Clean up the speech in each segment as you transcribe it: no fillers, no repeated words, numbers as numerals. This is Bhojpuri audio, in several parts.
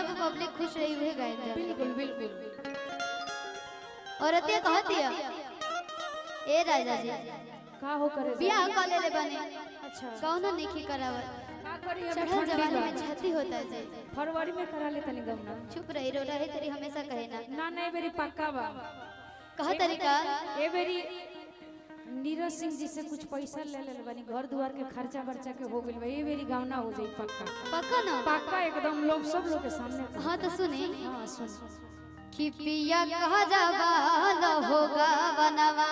पे पब्लिक खुश रही हुए गाय बिल्कुल बिल्कुल। और अतिया कहती है ए राजा जी का हो करे बियाह कर ले बने अच्छा कौनो नहीं करावत का करी अभी चढ़ल ठंडी जवानी बा। में छती होता है जी फरवरी में करा ले तनी गमना। चुप रही रो रहे तेरी हमेशा कहे ना ना नहीं बेरी पक्का बा। कहा तरीका ए बेरी नीरज सिंह जी से कुछ पैसा ले ले बनी घर दुआर के खर्चा बर्चा के हो गइल बा। ए बेरी गावना हो जाई पक्का पक्का ना पक्का एकदम लोग सब लोग के सामने। हाँ तो सुनी हां सुन कि पिया कहा जावाल होगा बनवा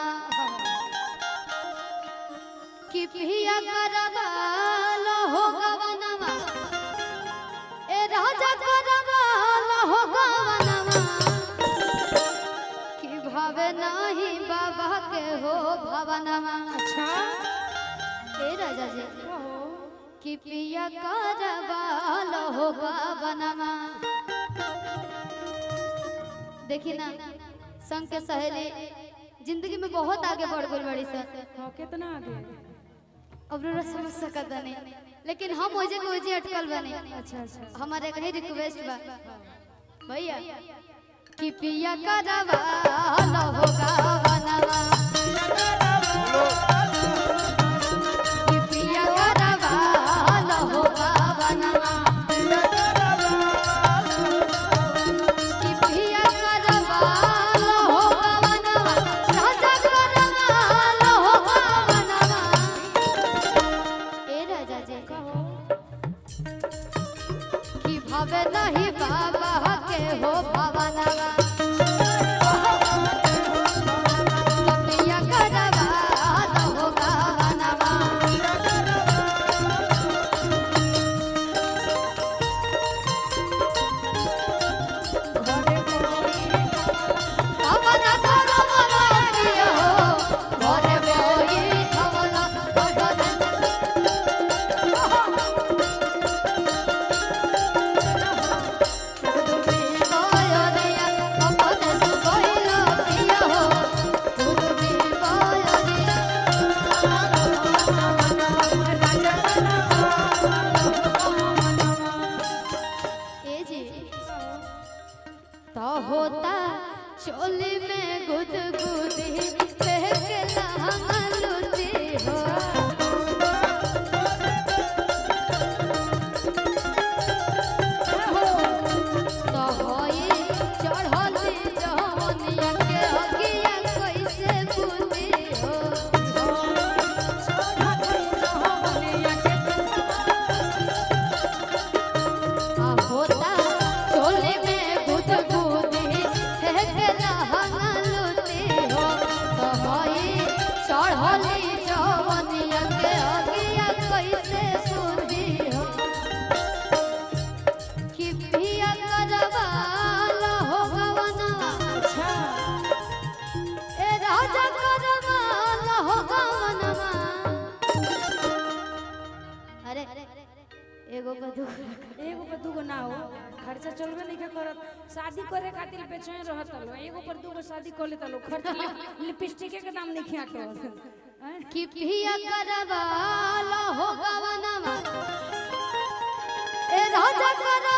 कि पिया करवाल होगा बनवा ए राजा करवाल होगा बनवा कि भावे नहीं बाबा के हो भवनवा अच्छा ए राजा जी कहो कि पिया करवाल होगा बनवा देखी ना संग के सहेली जिंदगी में बहुत आगे बढ़ गई बड़ी सर हां कितना आगे अब रोरा समझ सकत नहीं लेकिन हम ओजे के ओजे अटकल बने अच्छा अच्छा हमारे कहीं रिक्वेस्ट बा भैया कि पिया करवा होगा बनवा कि पिया करवा होगा बनवा कि पिया करवा होगा बनवा राजा करवा होगा बनवा ए राजा जी कहो कि भावे नहीं बाबा के हो भवनवा पिया करवा होगा बनवा भवन करवा पिया हो घरे बोई भवन होता चोली में गुदगुदी फेंकला हलुदी हो तो होई चढ़ली जवनिया के अगिया कैसे बुझी हो होता चोली में गुदगुदी फेंकला हलुदी हो तो होई चढ़ली जवनिया के अगिया कैसे बुझी हो कि पिया करवाल हो गवनवा अच्छा ए राजा करवाल हो गवनवा अरे एगो बदू एगो पर दूगो ना हो खर्चा चलबे नहीं करत शादी करे खातिर बेचैन रहत लो एगो पर दूगो शादी कर लेता लो खर्चा लिपस्टिक के दाम नहीं खियाटो कि पिया करवाल हो गवनवा ए राजा कर